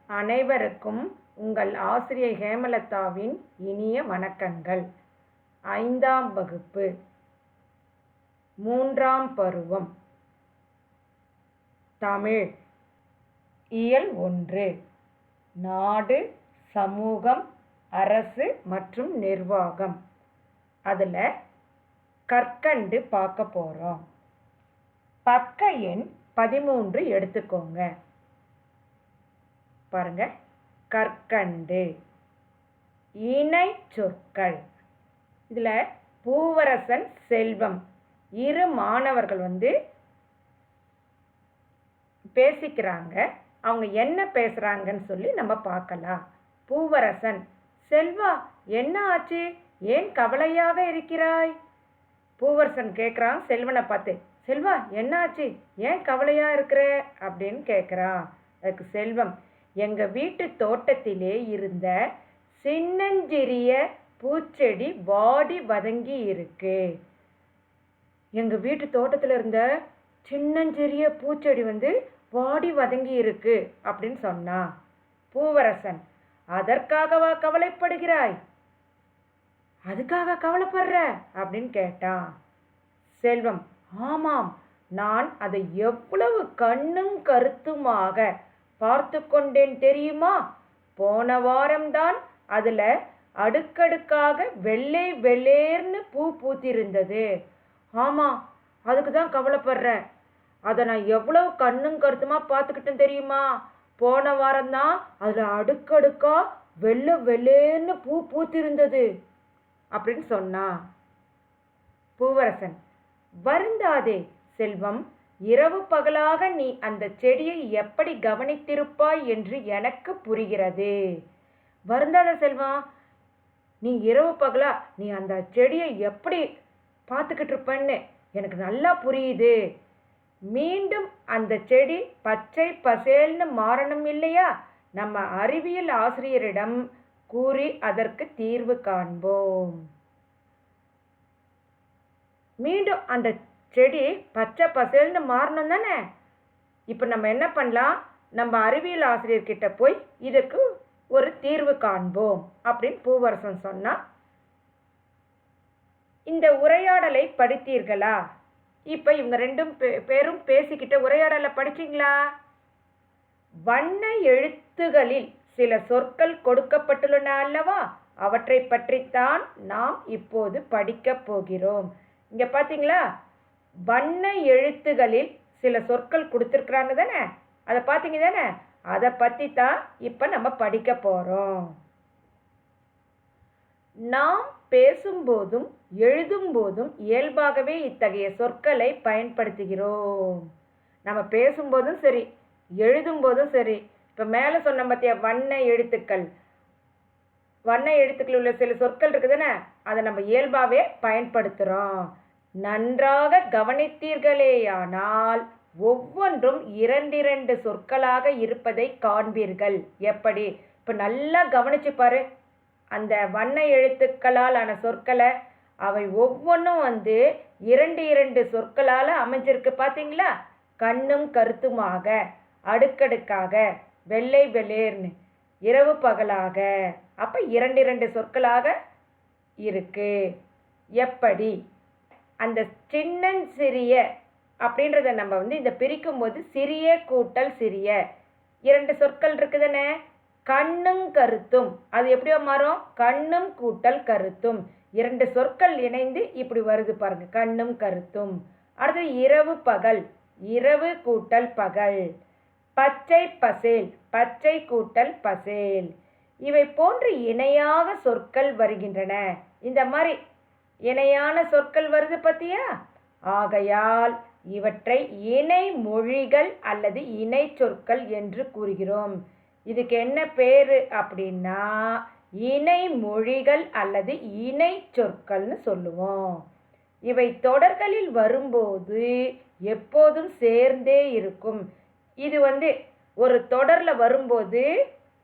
அனைவருக்கும் உங்கள் ஆசிரியை ஹேமலதாவின் இனிய வணக்கங்கள். 5ஆம் வகுப்பு 3ஆம் பருவம் தமிழ் இயல் 1 நாடு, சமூகம், அரசு மற்றும் நிர்வாகம். அதில் கற்கண்டு பார்க்க போகிறோம். பக்க எண் 13 எடுத்துக்கோங்க. பாருங்க, கற்கண்டு இணை சொற்கள். இதில் பூவரசன், செல்வம் இரு மாணவர்கள் பேசிக்கிறாங்க. அவங்க என்ன பேசுகிறாங்கன்னு சொல்லி நம்ம பார்க்கலாம். பூவரசன்: செல்வா, என்ன ஆச்சு? ஏன் கவலையாக இருக்கிறாய்? பூவரசன் கேட்குறான் செல்வனை பார்த்து. செல்வா, என்ன ஆச்சு? ஏன் கவலையாக இருக்கிற அப்படின்னு கேட்குறான். அதுக்கு செல்வம்: எங்கள் வீட்டு தோட்டத்திலே இருந்த சின்னஞ்சிறிய பூச்செடி வாடி வதங்கி இருக்கு. எங்கள் வீட்டு தோட்டத்தில் இருந்த சின்னஞ்சிறிய பூச்செடி வாடி வதங்கி இருக்கு அப்படின்னு சொன்னா. பூவரசன்: அதற்காகவா கவலைப்படுகிறாய்? அதுக்காக கவலைப்படுற அப்படின்னு கேட்டான். செல்வம்: ஆமாம், நான் அதை எவ்வளவு கண்ணும் கருத்துமாக பார்த்து கொண்டேன் தெரியுமா? போன வாரம்தான் அதில் அடுக்கடுக்காக வெள்ளை வெள்ளேர்னு பூ பூத்திருந்தது. ஆமாம், அதுக்கு தான் கவலைப்படுறேன். அதை நான் எவ்வளவு கண்ணும் கருத்துமாக பார்த்துக்கிட்டேன் தெரியுமா? போன வாரம்தான் அதில் அடுக்கடுக்கா வெள்ளை வெள்ளேர்னு பூ பூத்திருந்தது அப்படின்னு சொன்னா. பூவரசன்: வருந்தாதே செல்வம், இரவு பகலாக நீ அந்த செடியை எப்படி கவனித்திருப்பாய் என்று எனக்கு புரிகிறது. வருந்தாத செல்வம், நீ இரவு பகலா நீ அந்த செடியை எப்படி பார்த்துக்கிட்டு இருப்பன்னு எனக்கு நல்லா புரியுது. மீண்டும் அந்த செடி பச்சை பசேல்னு மாறணும் இல்லையா? நம்ம அறிவியல் ஆசிரியரிடம் கூறி அதற்கு தீர்வு காண்போம். மீண்டும் அந்த செடி பச்சை பசேல்னு மாறணும் தானே? இப்போ நம்ம என்ன பண்ணலாம்? நம்ம அறிவியல் ஆசிரியர்கிட்ட போய் இதுக்கு ஒரு தீர்வு காண்போம் அப்படின்னு பூவரசன் சொன்னா. இந்த உரையாடலை படித்தீர்களா? இப்போ இவங்க ரெண்டும் பேரும் பேசிக்கிட்ட உரையாடலை படிச்சிங்களா? வண்ண எழுத்துகளில் சில சொற்கள் கொடுக்கப்பட்டுள்ளன அல்லவா? அவற்றை பற்றித்தான் நாம் இப்போது படிக்கப் போகிறோம். இங்கே பார்த்தீங்களா? வண்ண எழுத்துகளில் சில சொற்கள் கொடுத்துருக்குறாங்க தானே? அதை பார்த்தீங்க தானே? அதை பற்றி தான் இப்போ நம்ம படிக்க போகிறோம். நாம் பேசும்போதும் எழுதும்போதும் இயல்பாகவே இத்தகைய சொற்களை பயன்படுத்துகிறோம். நம்ம பேசும்போதும் சரி, எழுதும்போதும் சரி. இப்போ மேலே சொன்ன பற்றிய வண்ண எழுத்துக்கள் உள்ள சில சொற்கள் இருக்குதுன்னு, அதை நம்ம இயல்பாகவே பயன்படுத்துகிறோம். நன்றாக கவனித்தீர்களேயானால் ஒவ்வொன்றும் 2 சொற்களாக இருப்பதை காண்பீர்கள். எப்படி? இப்போ நல்லா கவனிச்சு பாரு. அந்த வண்ண எழுத்துக்களால் ஆன சொற்களை அவை ஒவ்வொன்றும் 2 சொற்களால் அமைஞ்சிருக்கு. பார்த்தீங்களா? கண்ணும் கருத்துமாக, அடுக்கடுக்காக, வெள்ளை வெள்ளேர்னு, இரவு பகலாக. அப்போ 2 சொற்களாக இருக்கு. எப்படி? அந்த சின்னஞ்சிறிய அப்படின்றத நம்ம இந்த பிரிக்கும் போது சிறிய கூட்டல் சிறிய 2 சொற்கள் இருக்குதுன்னு. கண்ணும் கருத்தும் அது எப்படியோ மாறும்? கண்ணும் கூட்டல் கருத்தும் 2 சொற்கள் இணைந்து இப்படி வருது பாருங்க, கண்ணும் கருத்தும். அடுத்து இரவு பகல், இரவு கூட்டல் பகல். பச்சை பசேல், பச்சை கூட்டல் பசேல். இவை போன்று இணையாக சொற்கள் வருகின்றன. இந்த மாதிரி இணையான சொற்கள் வருது பத்தியா? ஆகையால் இவற்றை இணை மொழிகள் அல்லது இணை சொற்கள் என்று கூறுகிறோம். இதுக்கு என்ன பேரு அப்படின்னா இணை மொழிகள் அல்லது இணை சொற்கள்னு சொல்லுவோம். இவை தொடர்களில் வரும்போது எப்போதும் சேர்ந்தே இருக்கும். இது ஒரு தொடரில் வரும்போது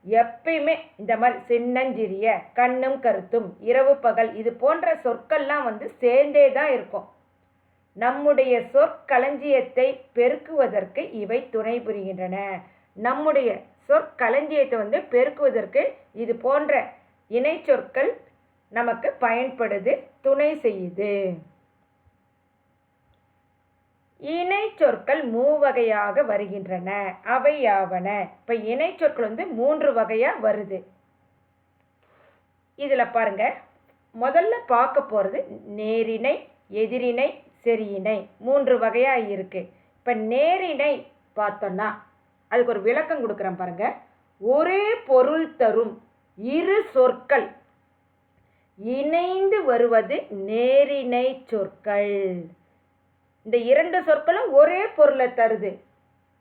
எப்பயுமே இந்த மாதிரி சின்னஞ்சிறிய, கண்ணும் கருத்தும், இரவு பகல் இது போன்ற சொற்கள்லாம் சேர்ந்தே தான் இருக்கும். நம்முடைய சொற்களஞ்சியத்தை பெருக்குவதற்கு இவை துணை புரிகின்றன. நம்முடைய சொற்களஞ்சியத்தை பெருக்குவதற்கு இது போன்ற இணை சொற்கள் நமக்கு பயன்படுது, துணை செய்யுது. இணை சொற்கள் மூவகையாக வருகின்றன. அவையாவன. இப்போ இணை சொற்கள் 3 வகையாக வருது. இதில் பாருங்க, முதல்ல பார்க்க போகிறது நேரிணை, எதிரிணை, செரியிணை 3 வகையாக இருக்குது. இப்போ நேரிணை பார்த்தோன்னா அதுக்கு ஒரு விளக்கம் கொடுக்குறேன் பாருங்க. ஒரே பொருள் தரும் இரு சொற்கள் இணைந்து வருவது நேரிணை சொற்கள். இந்த 2 சொற்களும் ஒரே பொருளை தருது,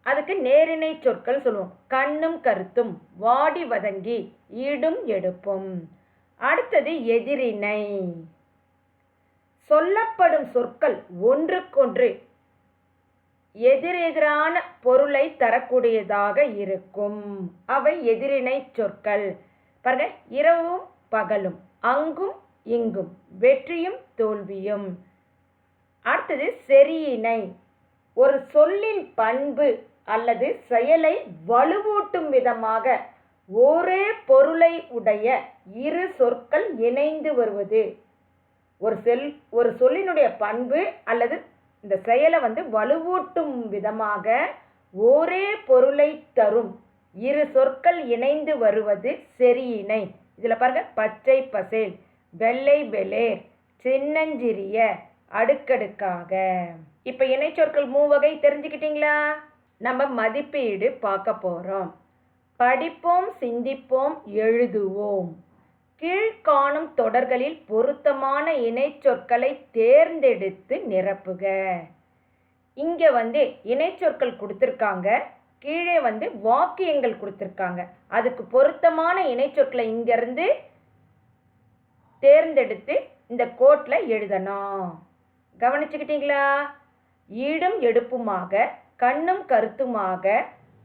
அதுக்கு நேரிணை சொற்கள் சொல்லுவோம். கண்ணும் கருத்தும், வாடி வதங்கி, ஈடும் எடுப்பும். அடுத்தது எதிரிணை. சொல்லப்படும் சொற்கள் ஒன்றுக்கொன்று எதிரெதிரான பொருளை தரக்கூடியதாக இருக்கும். அவை எதிரிணை சொற்கள். பாருங்க, இரவும் பகலும், அங்கும் இங்கும், வெற்றியும் தோல்வியும். அடுத்தது செரியிணை. ஒரு சொல்லின் பண்பு அல்லது செயலை வலுவூட்டும் விதமாக ஒரே பொருளை உடைய இரு சொற்கள் இணைந்து வருவது. ஒரு சொல்லினுடைய பண்பு அல்லது இந்த செயலை வலுவூட்டும் விதமாக ஒரே பொருளை தரும் இரு சொற்கள் இணைந்து வருவது செரியிணை. இதில் பாருங்க, பச்சை பசேல், வெள்ளை வெளேர், சின்னஞ்சிறிய, அடுக்கடுக்காக. இப்போ இணைச்சொற்கள் 3 வகை தெரிஞ்சுக்கிட்டீங்களா? நம்ம மதிப்பீடு பார்க்க போகிறோம். படிப்போம், சிந்திப்போம், எழுதுவோம். கீழ்காணும் தொடர்களில் பொருத்தமான இணைச்சொற்களை தேர்ந்தெடுத்து நிரப்புக. இங்கே இணைச்சொற்கள் கொடுத்துருக்காங்க, கீழே வாக்கியங்கள் கொடுத்துருக்காங்க. அதுக்கு பொருத்தமான இணைச்சொற்களை இங்கேருந்து தேர்ந்தெடுத்து இந்த கோட்டில் எழுதணும். கவனிச்சுக்கிட்டீங்களா? ஈடும் எடுப்புமாக, கண்ணும் கருத்துமாக,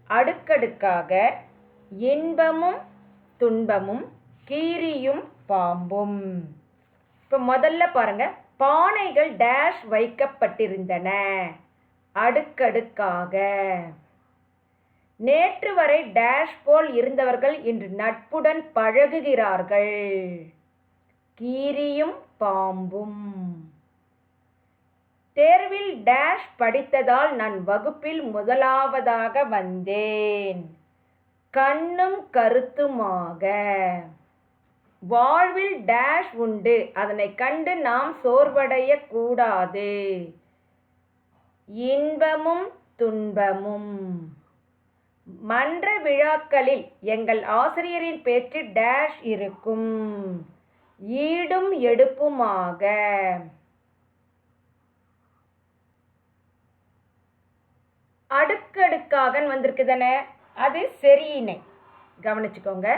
அடுக்கடுக்காக, இன்பமும் துன்பமும், கீரியும் பாம்பும். இப்போ முதல்ல பாருங்க, பானைகள் டேஷ் வைக்கப்பட்டிருந்தன, அடுக்கடுக்காக. நேற்று வரை டேஷ் போல் இருந்தவர்கள் இன்று நட்புடன் பழகுகிறார்கள், கீரியும் பாம்பும். தேர்வில் டேஷ் படித்ததால் நான் வகுப்பில் முதலாவதாக வந்தேன், கண்ணும் கருத்துமாக. வாழ்வில் டேஷ் உண்டு, அதனை கண்டு நாம் சோர்வடைய கூடாது, இன்பமும் துன்பமும். மன்ற விழாக்களில் எங்கள் ஆசிரியரின் பேச்சு டேஷ் இருக்கும், ஈடும் எடுப்புமாக. அடுக்கடுக்காக வந்திருக்குதானே, அது செரியிணை. கவனிச்சுக்கோங்க.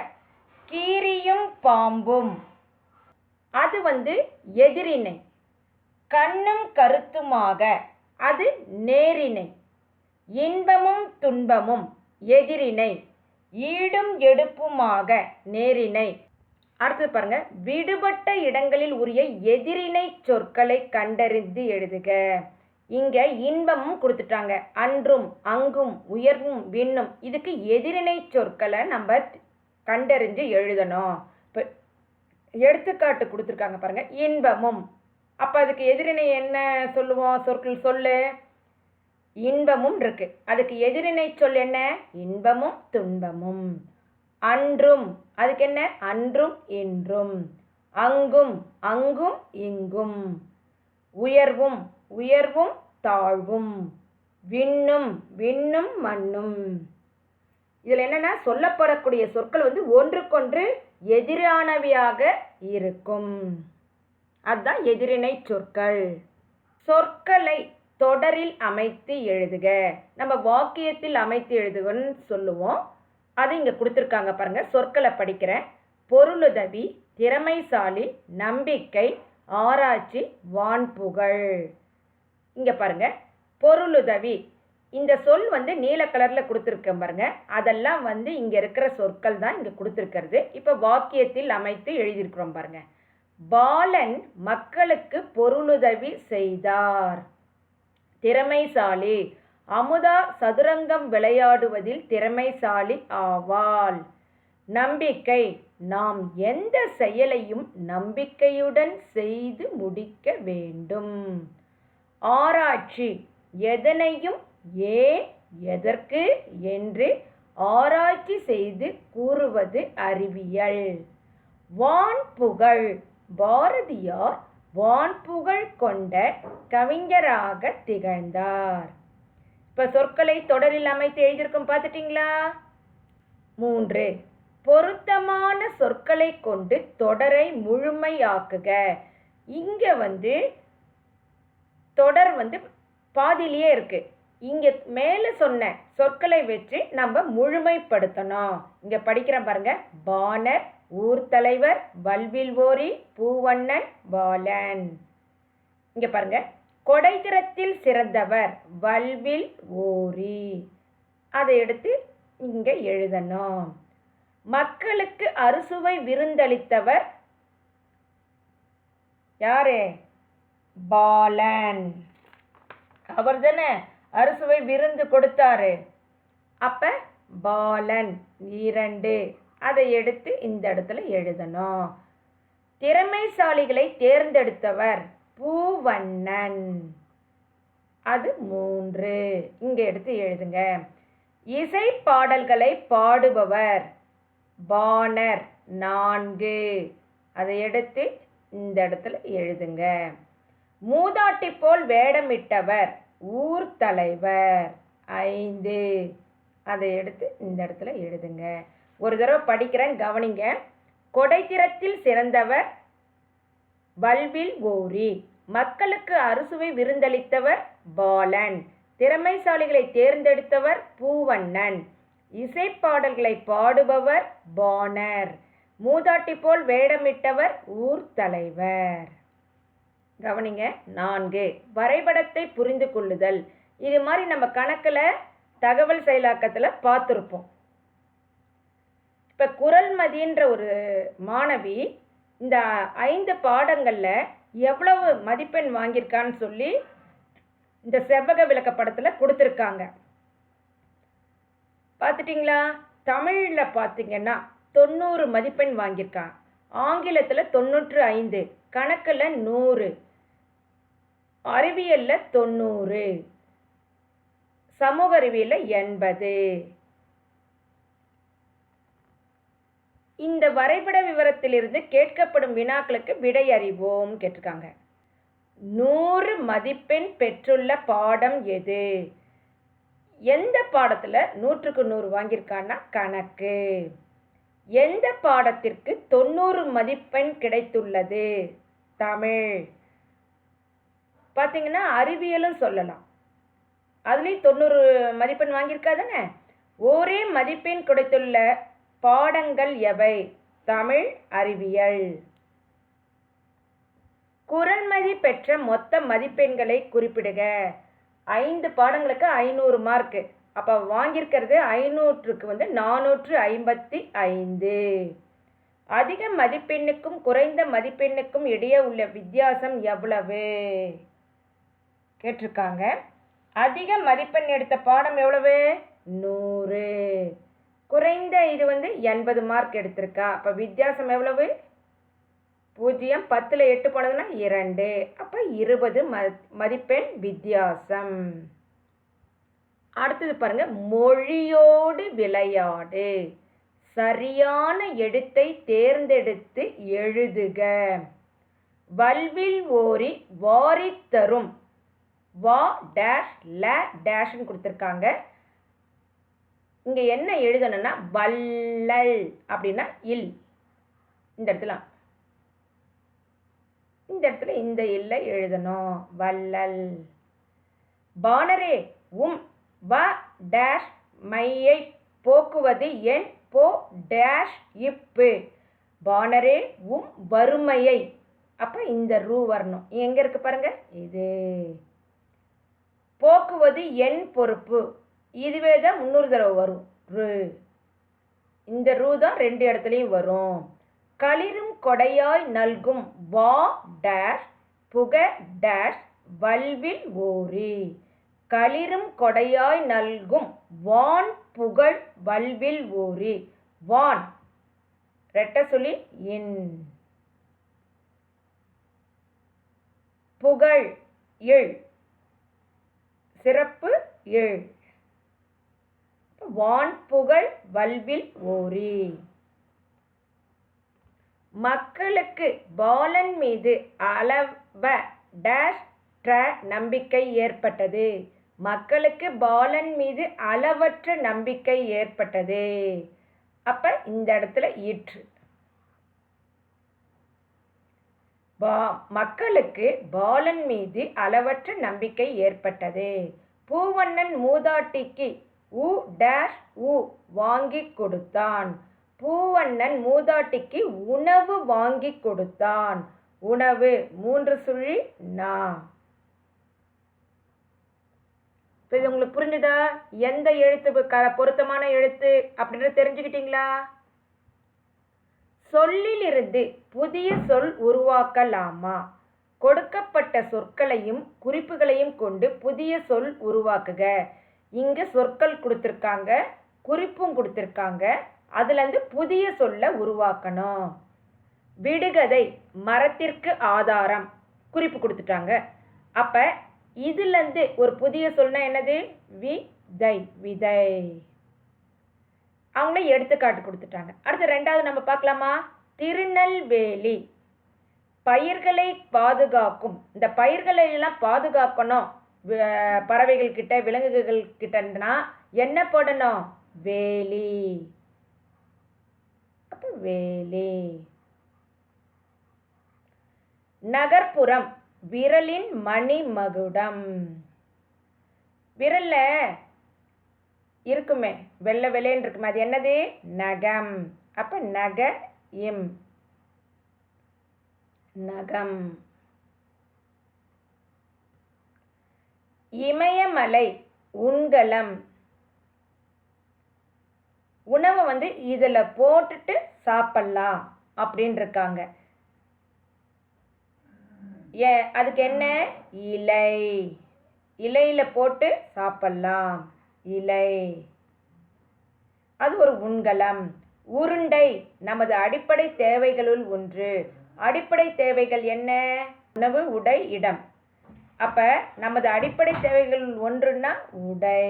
கீரியும் பாம்பும் அது எதிரிணை. கண்ணும் கருத்துமாக அது நேரிணை. இன்பமும் துன்பமும் எதிரிணை. ஈடும் எடுப்புமாக நேரிணை. அடுத்து பாருங்க, விடுபட்ட இடங்களில் உரிய எதிரிணை சொற்களை கண்டறிந்து எழுதுக. இங்க இன்பமும் கொடுத்துட்டாங்க, அன்றும் அங்கும் உயர்வும் விண்ணும். இதுக்கு எதிரிணை சொற்களை நம்ம கண்டறிஞ்சு எழுதணும். இப்போ எடுத்துக்காட்டு கொடுத்துருக்காங்க பாருங்க, இன்பமும். அப்போ அதுக்கு எதிரிணை என்ன சொல்லுவோம்? சொற்கள் சொல்லு. இன்பமும் இருக்கு, அதுக்கு எதிரிணை சொல் என்ன? இன்பமும் துன்பமும். அன்றும், அதுக்கு என்ன? அன்றும் இன்றும். அங்கும், அங்கும் இங்கும். உயர்வும், உயர்வும் தாழ்வும். விண்ணும், விண்ணும் மண்ணும். இதில் என்னன்னா, சொல்லப்படக்கூடிய சொற்கள் ஒன்றுக்கொன்று எதிரானவையாக இருக்கும். அதுதான் எதிரிணை சொற்கள். சொற்களை தொடரில் அமைத்து எழுதுக. நம்ம வாக்கியத்தில் அமைத்து எழுதுகன்னு சொல்லுவோம். அது இங்கே கொடுத்துருக்காங்க பாருங்க. சொற்களை படிக்கிறேன். பொருளுதவி, திறமைசாலி, நம்பிக்கை, ஆராய்ச்சி, வான்புகழ். இங்கே பாருங்க, பொருளுதவி. இந்த சொல் நீல கலரில் கொடுத்துருக்கேன் பாருங்க. அதெல்லாம் இங்கே இருக்கிற சொற்கள் தான் இங்கே கொடுத்துருக்கிறது. இப்போ வாக்கியத்தில் அமைத்து எழுதியிருக்கிறோம் பாருங்க. பாலன் மக்களுக்கு பொருளுதவி செய்தார். திறமைசாலி, அமுதா சதுரங்கம் விளையாடுவதில் திறமைசாலி ஆவாள். நம்பிக்கை, நாம் எந்த செயலையும் நம்பிக்கையுடன் செய்து முடிக்க வேண்டும். ஆராய்ச்சி, எதனையும் ஏன் எதற்கு என்று ஆராய்ச்சி செய்து கூறுவது அறிவியல். வான்புகழ், பாரதியார் வான்புகழ் கொண்ட கவிஞராக திகழ்ந்தார். இப்போ சொற்களை தொடரில் அமைத்து எழுதியிருக்கும் பார்த்துட்டிங்களா? 3. பொருத்தமான சொற்களை கொண்டு தொடரை முழுமையாக்குக. இங்கே தொடர் பாதியிலேயே இருக்கு. இங்கே மேலே சொன்ன சொற்களை வச்சு நம்ம முழுமைப்படுத்தணும். இங்கே படிக்கிறேன் பாருங்க. பாணர், ஊர் தலைவர், வல்வில் ஓரி, பூவண்ணன், பாலன். இங்கே பாருங்க. கொடைத்திறத்தில் சிறந்தவர், வல்வில் ஓரி. அதை எடுத்து இங்கே எழுதணும். மக்களுக்கு அறுசுவை விருந்தளித்தவர் யாரு? பாலன். அவர் தானே அறுசுவை விருந்து கொடுத்தாரு. அப்ப பாலன் 2. அதை எடுத்து இந்த இடத்துல எழுதணும். திறமைசாலிகளை தேர்ந்தெடுத்தவர் பூவண்ணன். அது 3. இங்க எடுத்து எழுதுங்க. இசை பாடல்களை பாடுபவர் பாணர் 4. அதை எடுத்து இந்த இடத்துல எழுதுங்க. மூதாட்டி போல் வேடமிட்டவர் ஊர் தலைவர் 5. அதை எடுத்து இந்த இடத்துல எழுதுங்க. ஒரு தடவை படிக்கிறேன், கவனிங்க. கொடைத்திறத்தில் சிறந்தவர் வல்வில் ஓரி. மக்களுக்கு அறுசுவை விருந்தளித்தவர் பாலன். திறமைசாலிகளை தேர்ந்தெடுத்தவர் பூவண்ணன். இசைப்பாடல்களை பாடுபவர் பாணர். மூதாட்டி போல் வேடமிட்டவர் ஊர் தலைவர். கவனிங்க. 4. வரைபடத்தை புரிந்து கொள்ளுதல். இது மாதிரி நம்ம கணக்கில் தகவல் செயலாக்கத்தில் பார்த்துருப்போம். இப்போ குரல்மதின்ற ஒரு மாணவி இந்த 5 பாடங்களில் எவ்வளவு மதிப்பெண் வாங்கியிருக்கான்னு சொல்லி இந்த செவ்வக விளக்கப்படத்தில் கொடுத்துருக்காங்க. பார்த்துட்டிங்களா? தமிழில் பார்த்தீங்கன்னா 90 மதிப்பெண் வாங்கியிருக்கான். ஆங்கிலத்தில் 95, கணக்கில் 100, அறிவியலில் 90, சமூக அறிவியலில் 80. இந்த வரைபட விவரத்திலிருந்து கேட்கப்படும் வினாக்களுக்கு விடை அறிவோம் கேட்டிருக்காங்க. 100 மதிப்பெண் பெற்றுள்ள பாடம் எது? எந்த பாடத்தில் 100க்கு 100 வாங்கியிருக்கான்னா கணக்கு. எந்த பாடத்திற்கு 90 மதிப்பெண் கிடைத்துள்ளது? தமிழ். பார்த்தீங்கன்னா அறிவியலும் சொல்லலாம், அதுலேயும் 90 மதிப்பெண் வாங்கியிருக்காதானே. ஒரே மதிப்பெண் கிடைத்துள்ள பாடங்கள் எவை? தமிழ், அறிவியல். குரல்மதி பெற்ற மொத்த மதிப்பெண்களை குறிப்பிடுக. 5 பாடங்களுக்கு 500 மார்க்கு. அப்போ வாங்கியிருக்கிறது 500க்கு 455. அதிக மதிப்பெண்ணுக்கும் குறைந்த மதிப்பெண்ணுக்கும் இடையே உள்ள வித்தியாசம் எவ்வளவு கேட்டிருக்காங்க. அதிக மதிப்பெண் எடுத்த பாடம் எவ்வளவு? 100. குறைந்த இது 80 மார்க் எடுத்திருக்கா. அப்போ வித்தியாசம் எவ்வளவு? 0. 10ல் 8 போனதுன்னா 2. அப்போ 20 மதிப்பெண் வித்தியாசம். அடுத்தது பாருங்க. மொழியோடு விளையாடு. சரியான எழுத்தை தேர்ந்தெடுத்து எழுதுக. வல்வில் ஓரி வாரித் தரும். வா டேஷ் ல டேஷ்னு கொடுத்துருக்காங்க. இங்கே என்ன எழுதணும்னா வள்ளல் அப்படின்னா இல். இந்த இடத்துல இந்த இல்ல எழுதணும். வள்ளல். பாணரே வ டேஷ் மையை போக்குவது என் போ டேஷ் இப்பு. பாணரே வறுமையை. அப்போ இந்த ரூ வரணும். எங்க இருக்கு பாருங்க, இது. போக்குவது என் பொறுப்பு. இதுவே தான் 300 தடவை வரும் ரூ. இந்த ரூ தான் 2 இடத்துலையும் வரும். களிரும் கொடையாய் நல்கும் வா டேஷ் புக டேஷ் வல்வில் ஓரி. களிரும் கொடையாய் நல்கும் வான் புகழ் வல்வில் ஓரி. வான் ரெட்ட சொல்லி இன். புகழ் இல் சிறப்பு இல். வான் புகழ் வல்வில் ஓரி. மக்களுக்கு பாலன் மீது அளவ டேஷ் நம்பிக்கை ஏற்பட்டது. மக்களுக்கு பாலன் மீது அளவற்ற நம்பிக்கை ஏற்பட்டது. அப்ப இந்த இடத்துல ஈற்று. மக்களுக்கு பாலன் மீது அளவற்ற நம்பிக்கை ஏற்பட்டது. பூவண்ணன் மூதாட்டிக்கு உ டேஷ் உ வாங்கி கொடுத்தான். பூவண்ணன் மூதாட்டிக்கு உணவு வாங்கி கொடுத்தான். உணவு 3 சுழி நா. இது உங்களுக்கு புரிஞ்சுதா? எந்த எழுத்து பொருத்தமான எழுத்து அப்படின்றது தெரிஞ்சுக்கிட்டீங்களா? சொல்லிலிருந்து புதிய சொல் உருவாக்கலாமா? கொடுக்கப்பட்ட சொற்களையும் குறிப்புகளையும் கொண்டு புதிய சொல் உருவாக்குக. இங்கு சொற்கள் கொடுத்துருக்காங்க, குறிப்பும் கொடுத்துருக்காங்க. அதுலேருந்து புதிய சொல்ல உருவாக்கணும். விடுகதை மரத்திற்கு ஆதாரம் குறிப்பு கொடுத்துட்டாங்க. அப்போ இதுலேருந்து ஒரு புதிய சொல்னா என்னது? விதை. விதை. அவங்களே எடுத்துக்காட்டு கொடுத்துட்டாங்க. அடுத்து 2வது நம்ம பார்க்கலாமா? திருநெல்வேலி பயிர்களை பாதுகாக்கும். இந்த பயிர்களை எல்லாம் பாதுகாக்கணும் பறவைகள் கிட்ட விலங்குகள் கிட்டனா என்ன போடணும்? வேலி. அப்போ வேலி. நகர்ப்புறம் விரலின் மணிமகுடம். விரல்ல இருக்குமே வெள்ளை வெள்ளைன்னு இருக்குமே, அது என்னது? நகம். அப்ப நக இம் நகம். இமயமலை உண்கலம். உணவை இதுல போட்டுட்டு சாப்பிடலாம் அப்படின்னு இருக்காங்க. அதுக்கு என்ன? இலை. இலையில போட்டு சாப்பிடலாம். இலை. அது ஒரு உண்கலம். உருண்டை நமது அடிப்படை தேவைகளுள் ஒன்று. அடிப்படை தேவைகள் என்ன? உணவு, உடை, இடம். அப்ப நமது அடிப்படை தேவைகள் ஒன்றுன்னா உடை.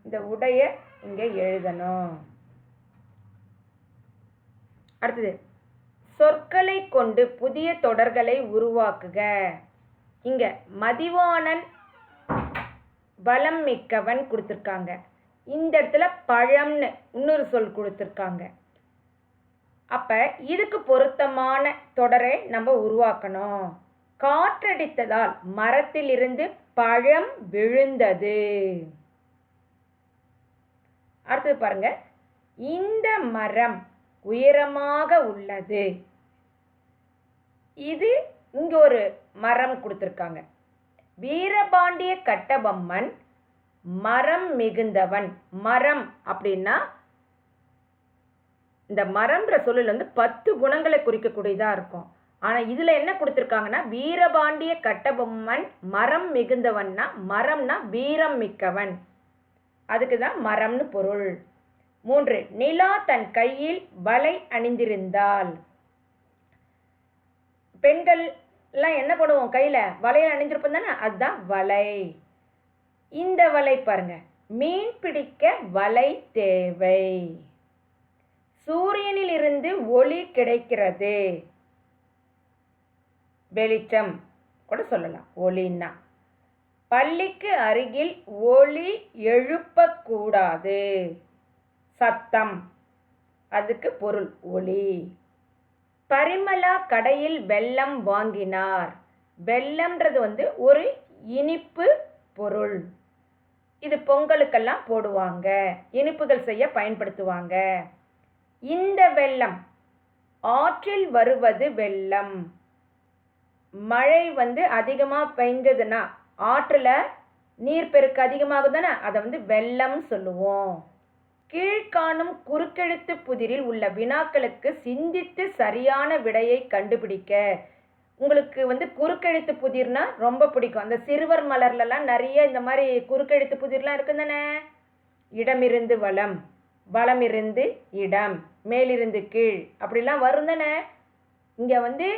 இந்த உடைய இங்க எழுதணும். அடுத்தது சொற்களை கொண்டு புதிய தொடர்களை உருவாக்குக. இங்க மதிவாணன் பலம் மிக்கவன் கொடுத்துருக்காங்க. இந்த இடத்துல பழம்னு இன்னொரு சொல் கொடுத்துருக்காங்க. அப்ப இதுக்கு பொருத்தமான தொடரை நம்ம உருவாக்கணும். காற்றடித்ததால் மரத்திலிருந்து பழம் விழுந்தது. அடுத்தது பாருங்க, இந்த மரம் உயரமாக உள்ளது. இது இங்க ஒரு மரம் கொடுத்துருக்காங்க. வீரபாண்டிய கட்டபொம்மன் மரம் மிகுந்தவன். மரம் அப்படின்னா இந்த மரம்ன்ற சொல்லுல 10 குணங்களை குறிக்கக்கூடியதா இருக்கும். ஆனா இதுல என்ன கொடுத்துருக்காங்கன்னா வீரபாண்டிய கட்டபொம்மன் மரம் மிகுந்தவன்னா, மரம்னா வீரம் மிக்கவன், அதுக்குதான் மரம்னு பொருள். 3 நிலா தன் கையில் வலை அணிந்திருந்தாள். பெண்கள் எல்லாம் என்ன பண்ணுவோம்? கையில வலையை அணிஞ்சிருப்போம் தானே, அதுதான் வலை. இந்த வலை பாருங்க, மீன் பிடிக்க வலை தேவை. சூரியனில் இருந்து ஒளி கிடைக்கிறது. வெளிச்சம் கூட சொல்லலாம், ஒளின்னா. பள்ளிக்கு அருகில் ஒளி எழுப்பக்கூடாது. சத்தம், அதுக்கு பொருள் ஒளி. பரிமளா கடையில் வெல்லம் வாங்கினார். வெல்லம்ன்றது ஒரு இனிப்பு பொருள். இது பொங்கலுக்கெல்லாம் போடுவாங்க, இனிப்புகள் செய்ய பயன்படுத்துவாங்க. இந்த வெல்லம் ஆற்றில் வருவது வெள்ளம். மழை அதிகமா பெஞ்சதுன்னா ஆற்றுல நீர்ப்பெருக்கு அதிகமாகுதுன்னா அதை வெள்ளம் சொல்லுவோம். கீழ்காணும் குறுக்கெழுத்து புதிரில் உள்ள வினாக்களுக்கு சிந்தித்து சரியான விடையை கண்டுபிடிக்க. உங்களுக்கு குறுக்கெழுத்து புதிர்னா ரொம்ப பிடிக்கும். அந்த சிறுவர் மலர்லலாம் நிறைய இந்த மாதிரி குறுக்கெழுத்து புதிர்லாம் இருக்கு தானே. இடமிருந்து வலம், வலமிருந்து இடம், மேலிருந்து கீழ் அப்படிலாம் வரும் தானே. இங்கே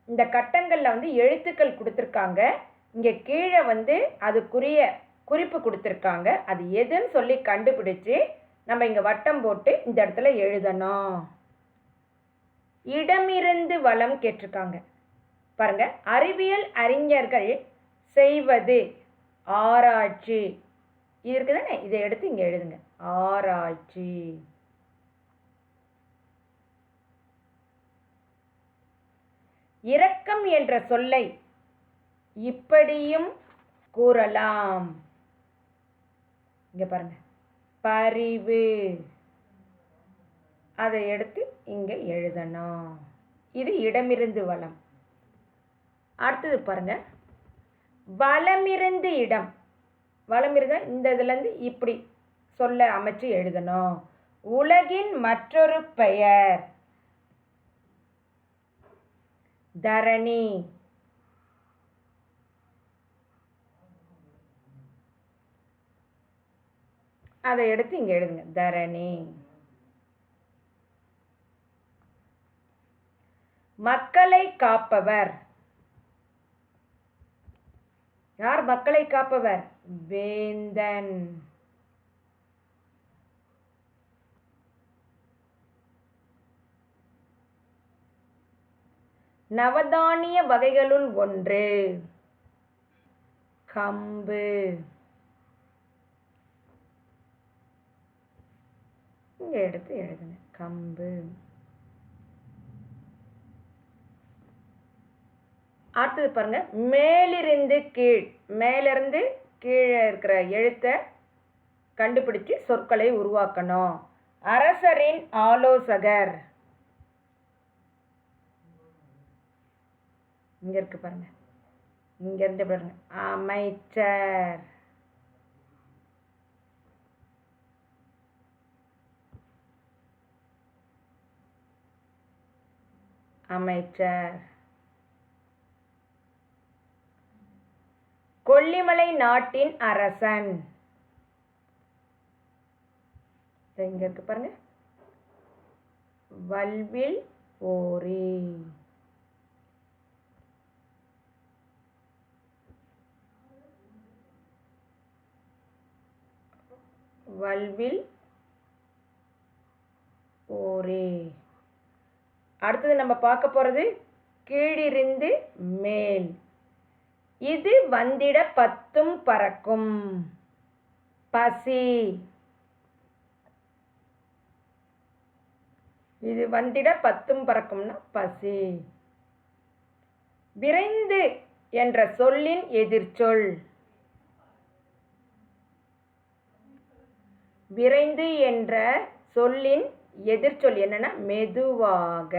இந்த கட்டங்களில் எழுத்துக்கள் கொடுத்துருக்காங்க. இங்கே கீழே அதுக்குரிய குறிப்பு கொடுத்துருக்காங்க. அது எதுன்னு சொல்லி கண்டுபிடிச்சு நம்ம இங்கே வட்டம் போட்டு இந்த இடத்துல எழுதணும். இடமிருந்து வலம் கேட்டிருக்காங்க பாருங்க. அறிவியல் அறிஞர்கள் செய்வது ஆராய்ச்சி. இது இருக்கு தானே, இதை எடுத்து இங்கே எழுதுங்க. ஆராய்ச்சி. இரக்கம் என்ற சொல்லை இப்படியும் கூறலாம். இங்க பாருங்க, பரிவு. அதை எடுத்து இங்க எழுதணும். இது இடமிருந்து வலம். அடுத்தது பாருங்க, வலமிருந்து இடம். வலமிருந்த இந்த இதுலேருந்து இப்படி சொல்ல அமைச்சு எழுதணும். உலகின் மற்றொரு பெயர் தரணி. அதை எடுத்து இங்க எழுதுங்க, தரணி. மக்களை காப்பவர். யார் மக்களை காப்பவர்? வேந்தன். நவதானிய வகைகளுள் ஒன்று கம்பு. இங்க எடுத்து எழுதுங்க, கம்பு. அடுத்தது பாருங்க, மேலிருந்து கீழ். மேலிருந்து கீழே இருக்கிற எழுத்தை கண்டுபிடிச்சு சொற்களை உருவாக்கணும். அரசரின் ஆலோசகர். இங்க இருக்கு பாருங்க, இங்க இருந்து பாருங்க, அமைச்சர். அமைச்சர். கொல்லிமலை நாட்டின் அரசன். இங்க இருக்கு பாருங்க, வல்வில் ஓரி. வல்வில் ஓரி. அடுத்தது நம்ம பார்க்க போறது கீழிருந்து மேல். இது வந்திட பத்தும் பறக்கும். பசி. இது வந்திட பத்தும் பறக்கும்னா பசி. விரைந்து என்ற சொல்லின் எதிர்ச்சொல். விரைந்து என்ற சொல்லின் எதிர்ச்சொல் என்னன்னா மெதுவாக.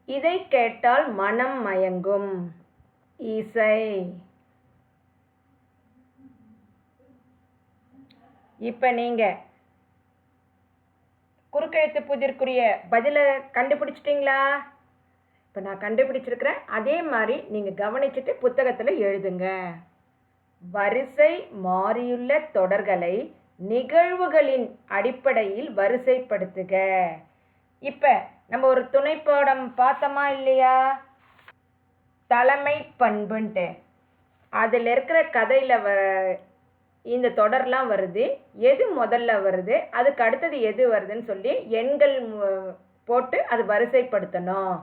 இதை கேட்டால் மனம் மயங்கும். இசை. இப்ப நீங்க குறுக்கெழுத்து புதிர்க்குரிய பதிலை கண்டுபிடிச்சிட்டிங்களா? இப்போ நான் கண்டுபிடிச்சிருக்கிறேன். அதே மாதிரி நீங்கள் கவனிச்சுட்டு புத்தகத்தில் எழுதுங்க. வரிசை மாறியுள்ள தொடர்களை நிகழ்வுகளின் அடிப்படையில் வரிசைப்படுத்துக. இப்போ நம்ம ஒரு துணைப்பாடம் பார்த்தோமா இல்லையா? தலைமை பண்புன்ட்டு. அதில் இருக்கிற கதையில் இந்த தொடர்லாம் வருது. எது முதல்ல வருது, அதுக்கு அடுத்தது எது வருதுன்னு சொல்லி எண்கள் போட்டு அது வரிசைப்படுத்தணும்.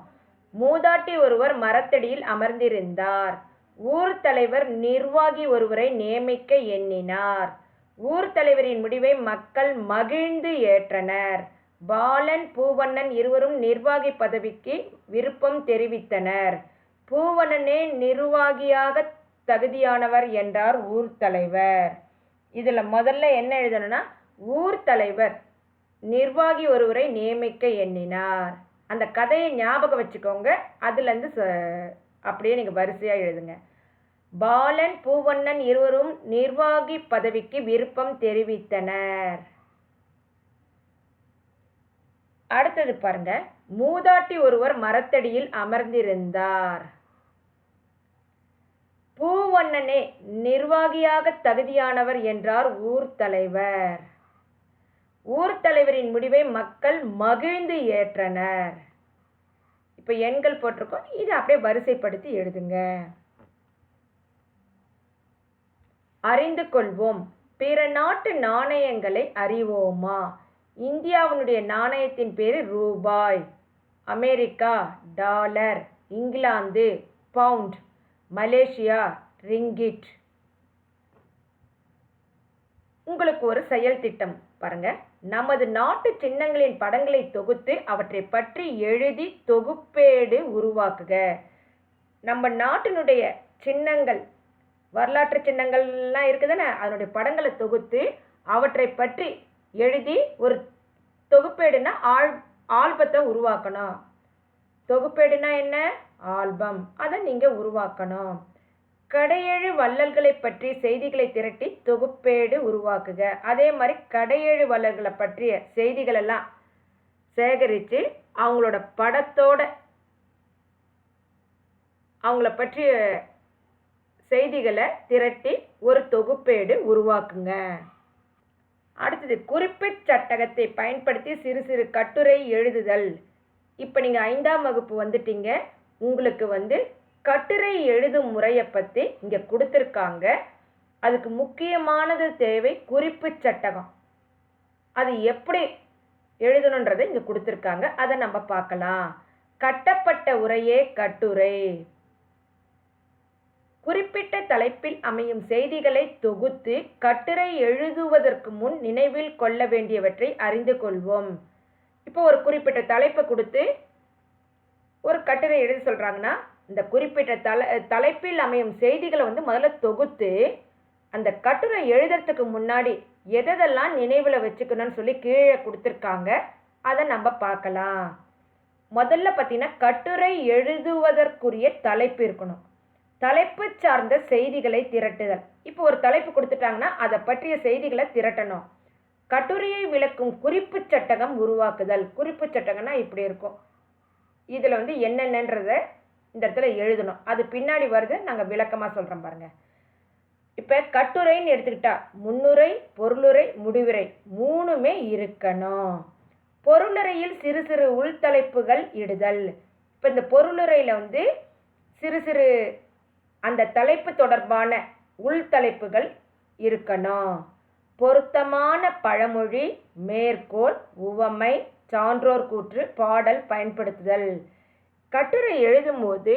மூதாட்டி ஒருவர் மரத்தடியில் அமர்ந்திருந்தார். ஊர் தலைவர் நிர்வாகி ஒருவரை நியமிக்க எண்ணினார். ஊர் தலைவரின் முடிவை மக்கள் மகிழ்ந்து ஏற்றனர். பாலன் பூவண்ணன் இருவரும் நிர்வாகி பதவிக்கு விருப்பம் தெரிவித்தனர். பூவண்ணனே நிர்வாகியாக தகுதியானவர் என்றார் ஊர் தலைவர். இதில் முதல்ல என்ன எழுதணும்னா, ஊர் தலைவர் நிர்வாகி ஒருவரை நியமிக்க எண்ணினார். அந்த கதையை ஞாபகம் வச்சுக்கோங்க. அதுலேருந்து அப்படியே நீங்கள் வரிசையாக எழுதுங்க. பாலன் பூவண்ணன் இருவரும் நிர்வாகி பதவிக்கு விருப்பம் தெரிவித்தனர். அடுத்தது பாருங்க, மூதாட்டி ஒருவர் மரத்தடியில் அமர்ந்திருந்தார். பூவண்ணனே நிர்வாகியாக தகுதியானவர் என்றார் ஊர் தலைவர். ஊர் தலைவரின் முடிவை மக்கள் மகிழ்ந்து ஏற்றனர். இப்போ எண்கள் போட்டிருக்கோம், இதை அப்படியே வரிசைப்படுத்தி எழுதுங்க. அறிந்து கொள்வோம். பிற நாட்டு நாணயங்களை அறிவோமா? இந்தியாவினுடைய நாணயத்தின் பேரு ரூபாய், America dollar, England pound, Malaysia ringgit. உங்களுக்கு ஒரு செயல் திட்டம் பாருங்க. நமது நாட்டு சின்னங்களின் படங்களை தொகுத்து அவற்றை பற்றி எழுதி தொகுப்பேடு உருவாக்குக. நம்ம நாட்டினுடைய சின்னங்கள், வரலாற்று சின்னங்கள்லாம் இருக்குதுன்னு, அதனுடைய படங்களை தொகுத்து அவற்றை பற்றி எழுதி ஒரு தொகுப்பேடுனா ஆல்பத்தை உருவாக்கணும். தொகுப்பேடுனா என்ன? ஆல்பம். அதை நீங்கள் உருவாக்கணும். கடையேழு வள்ளல்களை பற்றி செய்திகளை திரட்டி தொகுப்பேடு உருவாக்குக. அதே மாதிரி கடையேழு வள்ளல்களை பற்றிய செய்திகளெல்லாம் சேகரித்து அவங்களோட படத்தோட அவங்கள பற்றிய செய்திகளை திரட்டி ஒரு தொகுப்பேடு உருவாக்குங்க. அடுத்தது, குறிப்பிட்ட சட்டகத்தை பயன்படுத்தி சிறு சிறு கட்டுரை எழுதுதல். இப்போ நீங்கள் 5ஆம் வகுப்பு வந்துட்டீங்க. உங்களுக்கு கட்டுரை எழுதும் முறையை பற்றி இங்கே கொடுத்துருக்காங்க. அதுக்கு முக்கியமானது தேவை குறிப்பு சட்டகம். அது எப்படி எழுதணுன்றதை இங்கே கொடுத்துருக்காங்க. அதை நம்ம பார்க்கலாம். கட்டப்பட்ட உரையே கட்டுரை. குறிப்பிட்ட தலைப்பில் அமையும் செய்திகளை தொகுத்து கட்டுரை எழுதுவதற்கு முன் நினைவில் கொள்ள வேண்டியவற்றை அறிந்து கொள்வோம். இப்போ ஒரு குறிப்பிட்ட தலைப்பை கொடுத்து ஒரு கட்டுரை எழுத சொல்கிறாங்கன்னா, இந்த குறிப்பிட்ட தலைப்பில் அமையும் செய்திகளை முதல்ல தொகுத்து அந்த கட்டுரை எழுதுறதுக்கு முன்னாடி எதெல்லாம் நினைவில் வச்சுக்கணும்னு சொல்லி கீழே கொடுத்துருக்காங்க. அதை நம்ம பார்க்கலாம். முதல்ல பார்த்தீங்கன்னா, கட்டுரை எழுதுவதற்குரிய தலைப்பு இருக்கணும். தலைப்பு சார்ந்த செய்திகளை திரட்டுதல். இப்போ ஒரு தலைப்பு கொடுத்துட்டாங்கன்னா அதை பற்றிய செய்திகளை திரட்டணும். கட்டுரையை விளக்கும் குறிப்பு சட்டகம் உருவாக்குதல். குறிப்பு சட்டகம்னா இப்படி இருக்கும். இதில் என்னென்னன்றதை இந்த இடத்துல எழுதணும். அது பின்னாடி வருது, நாங்கள் விளக்கமாக சொல்கிறோம் பாருங்கள். இப்போ கட்டுரைன்னு எடுத்துக்கிட்டா முன்னுரை, பொருளுரை, முடிவுரை மூணுமே இருக்கணும். பொருளுரையில் சிறு சிறு உள்தலைப்புகள் இடுதல். இப்போ இந்த பொருளுரையில் சிறு சிறு அந்த தலைப்பு தொடர்பான உள்தலைப்புகள் இருக்கணும். பொருத்தமான பழமொழி, மேற்கோள், உவமை, சான்றோர் கூற்று, பாடல் பயன்படுத்துதல். கட்டுரை எழுதும்போது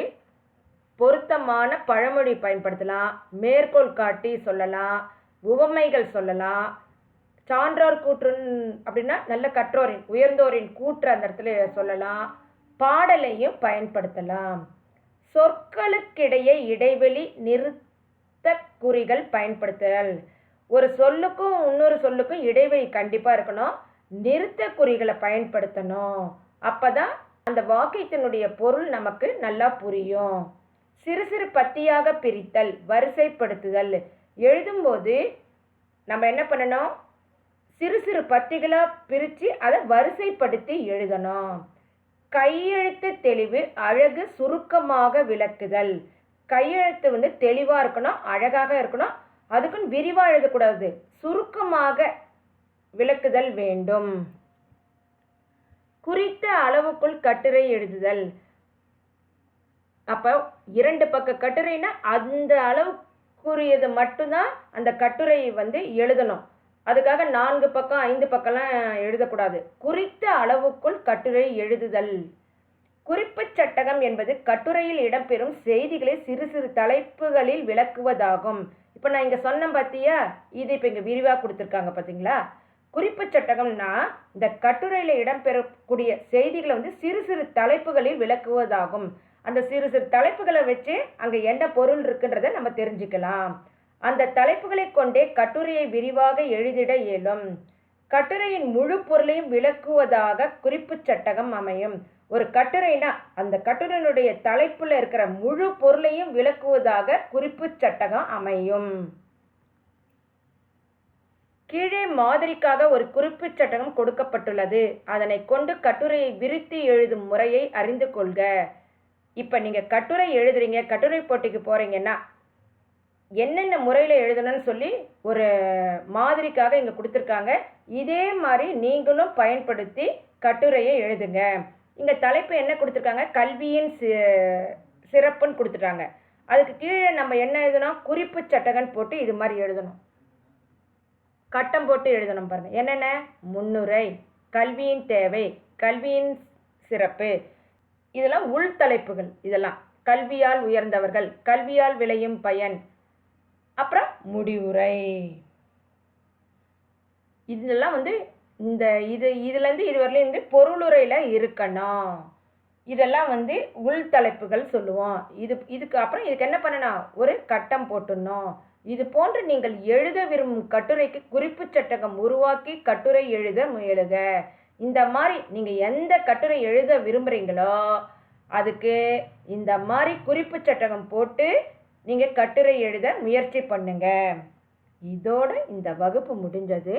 பொருத்தமான பழமொழி பயன்படுத்தலாம், மேற்கோள் காட்டி சொல்லலாம், உவமைகள் சொல்லலாம். சான்றோர் கூற்று அப்படின்னா நல்ல கற்றோரின் உயர்ந்தோரின் கூற்று அந்த இடத்துல சொல்லலாம். பாடலையும் பயன்படுத்தலாம். சொற்களுக்கிடையே இடைவெளி நிறுத்த குறிகள் பயன்படுத்துதல். ஒரு சொல்லுக்கும் இன்னொரு சொல்லுக்கும் இடைவெளி கண்டிப்பாக இருக்கணும். நிறுத்த குறிகளை பயன்படுத்தணும். அப்போ தான் அந்த வாக்கியத்தினுடைய பொருள் நமக்கு நல்லா புரியும். சிறு சிறு பத்தியாக பிரித்தல், வரிசைப்படுத்துதல். எழுதும்போது நம்ம என்ன பண்ணணும்? சிறு சிறு பத்திகளாக பிரித்து அதை வரிசைப்படுத்தி எழுதணும். கையெழுத்து தெளிவு, அழகு, சுருக்கமாக விளக்குதல். கையெழுத்து தெளிவாக இருக்கணும், அழகாக இருக்கணும். அதுக்குன்னு விரிவாக எழுதக்கூடாது, சுருக்கமாக விளக்குதல் வேண்டும். குறித்த அளவுக்குள் கட்டுரை எழுதுதல். அப்போ 2 பக்க கட்டுரைனா அந்த அளவுக்குரியது மட்டும்தான் அந்த கட்டுரையை எழுதணும். அதுக்காக 4 பக்கம் 5 பக்கம்லாம் எழுதக்கூடாது. குறித்த அளவுக்குள் கட்டுரை எழுதுதல். குறிப்பு சட்டகம் என்பது கட்டுரையில் இடம்பெறும் செய்திகளை சிறு சிறு தலைப்புகளில் விளக்குவதாகும். இப்போ நான் இங்கே சொன்னேன் பார்த்தியா, இது இப்போ இங்கே விரிவாக கொடுத்துருக்காங்க பார்த்தீங்களா. குறிப்பு சட்டகம்னா இந்த கட்டுரையில் இடம்பெறக்கூடிய செய்திகளை சிறு சிறு தலைப்புகளில் விளக்குவதாகும். அந்த சிறு சிறு தலைப்புகளை வச்சு அங்கே என்ன பொருள் இருக்குன்றதை நம்ம தெரிஞ்சுக்கலாம். அந்த தலைப்புகளை கொண்டே கட்டுரையை விரிவாக எழுதிட இயலும். கட்டுரையின் முழு பொருளையும் விளக்குவதாக குறிப்புச் சட்டகம் அமையும். ஒரு கட்டுரைனா அந்த கட்டுரையினுடைய தலைப்புல இருக்கிற முழு பொருளையும் விளக்குவதாக குறிப்புச் சட்டகம் அமையும். கீழே மாதிரிக்காக ஒரு குறிப்புச் சட்டகம் கொடுக்கப்பட்டுள்ளது. அதனை கொண்டு கட்டுரையை விரித்து எழுதும் முறையை அறிந்து கொள்க. இப்போ நீங்கள் கட்டுரை எழுதுறீங்க, கட்டுரை போட்டிக்கு போகிறீங்கன்னா என்னென்ன முறையில் எழுதணும்னு சொல்லி ஒரு மாதிரிக்காக இங்கே கொடுத்துருக்காங்க. இதே மாதிரி நீங்களும் பயன்படுத்தி கட்டுரையை எழுதுங்க. இங்கே தலைப்பு என்ன கொடுத்துருக்காங்க? கல்வியின் சிறப்புன்னு கொடுத்துட்டாங்க. அதுக்கு கீழே நம்ம என்ன எழுதணும்? குறிப்புச் சட்டகம் போட்டு இது மாதிரி எழுதணும். கட்டம் போட்டு எழுதணும் பாருங்கள். என்னென்ன? முன்னுரை, கல்வியின் தேவை, கல்வியின் சிறப்பு, இதெல்லாம் உள்தலைப்புகள். இதெல்லாம் கல்வியால் உயர்ந்தவர்கள், கல்வியால் விளையும் பயன், அப்புறம் முடிவுரை. இதெல்லாம் இந்த இதுலேருந்து இதுவரையிலேருந்து பொருளுரையில் இருக்கணும். இதெல்லாம் உள்தலைப்புகள் சொல்லுவோம். இதுக்கு அப்புறம் இதுக்கு என்ன பண்ணணும்? ஒரு கட்டம் போட்டுடணும். இது போன்று நீங்கள் எழுத விரும்பும் கட்டுரைக்கு குறிப்புச் சட்டகம் உருவாக்கி கட்டுரை எழுத முயலுக. இந்த மாதிரி நீங்கள் எந்த கட்டுரை எழுத விரும்புகிறீங்களோ அதுக்கு இந்த மாதிரி குறிப்புச் சட்டகம் போட்டு நீங்கள் கட்டுரை எழுத முயற்சி பண்ணுங்க. இதோட இந்த வகுப்பு முடிஞ்சது.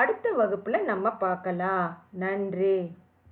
அடுத்த வகுப்பில் நம்ம பார்க்கலாம். நன்றி.